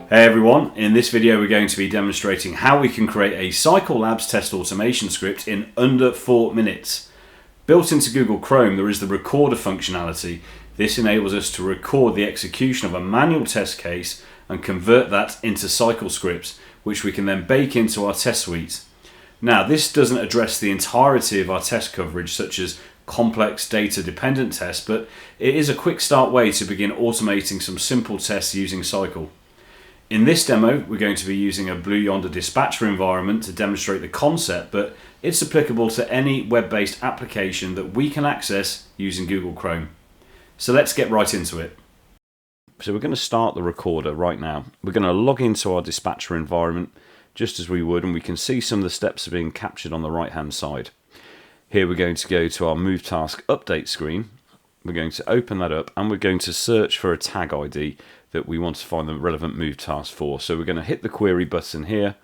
Hey everyone, in this video we're going to be demonstrating how we can create a CycleLabs test automation script in under 4 minutes. Built into Google Chrome there is the recorder functionality. This enables us to record the execution of a manual test case and convert that into CycleScript, which we can then bake into our test suite. Now this doesn't address the entirety of our test coverage, such as complex data dependent tests, but it is a quick start way to begin automating some simple tests using Cycle. In this demo, we're going to be using a Blue Yonder dispatcher environment to demonstrate the concept, but it's applicable to any web-based application that we can access using Google Chrome. So let's get right into it. So we're going to start the recorder right now. We're going to log into our dispatcher environment just as we would, and we can see some of the steps are being captured on the right-hand side. Here we're going to go to our Move Task Update screen. We're going to open that up and we're going to search for a tag ID that we want to find the relevant move task for. So we're going to hit the query button here.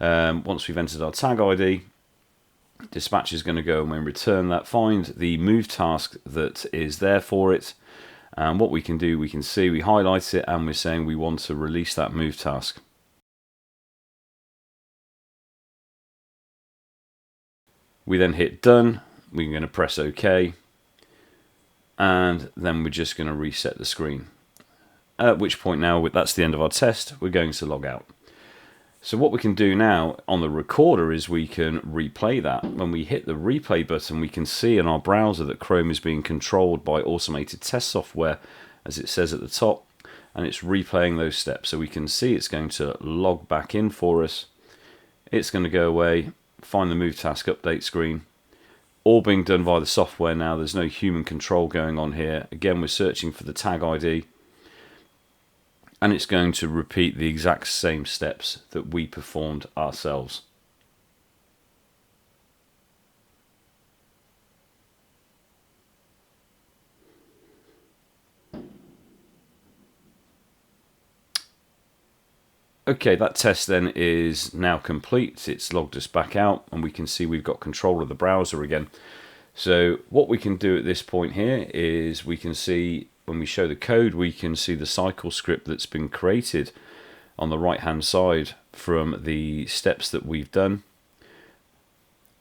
Once we've entered our tag ID, dispatch is going to go and when return that, find the move task that is there for it. And what we can do, we can see we highlight it and we're saying we want to release that move task. We then hit done. We're going to press OK. And then we're just going to reset the screen. At which point now, that's the end of our test, we're going to log out. So what we can do now on the recorder is we can replay that. When we hit the replay button, we can see in our browser that Chrome is being controlled by automated test software, as it says at the top, and it's replaying those steps. So we can see it's going to log back in for us. It's going to go away, find the Move Task Update screen. All being done via the software now. There's no human control going on here. Again, we're searching for the tag ID. And it's going to repeat the exact same steps that we performed ourselves. Okay, that test then is now complete. It's logged us back out and we can see we've got control of the browser again. So what we can do at this point here is we can see, when we show the code, we can see the CycleScript that's been created on the right hand side from the steps that we've done.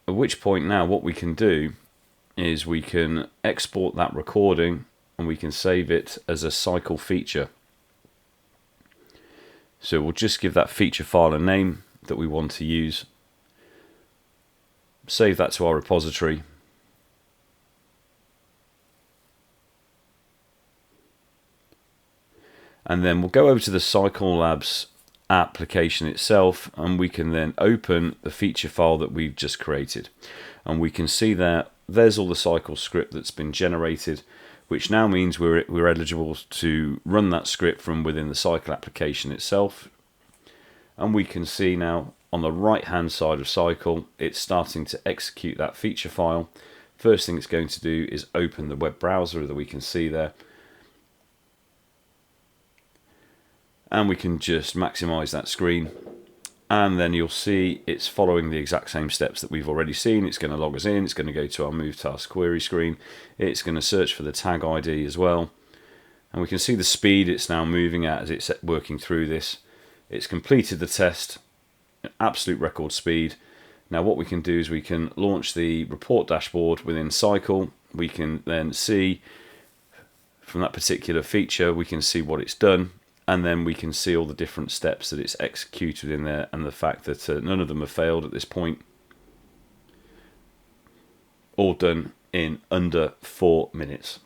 At which point now what we can do is we can export that recording and we can save it as a cycle feature. So we'll just give that feature file a name that we want to use. Save that to our repository. And then we'll go over to the CycleLabs application itself and we can then open the feature file that we've just created. And we can see that there's all the CycleScript that's been generated, which now means we're eligible to run that script from within the Cycle application itself. And we can see now on the right hand side of Cycle, it's starting to execute that feature file. First thing it's going to do is open the web browser that we can see there. And we can just maximize that screen and then you'll see it's following the exact same steps that we've already seen. It's going to log us in, it's going to go to our Move Task Query screen, it's going to search for the tag ID as well, and we can see the speed it's now moving at as it's working through this. It's completed the test at absolute record speed. Now what we can do is we can launch the report dashboard within Cycle. We can then see from that particular feature, we can see what it's done. And then we can see all the different steps that it's executed in there and the fact that none of them have failed at this point. All done in under 4 minutes.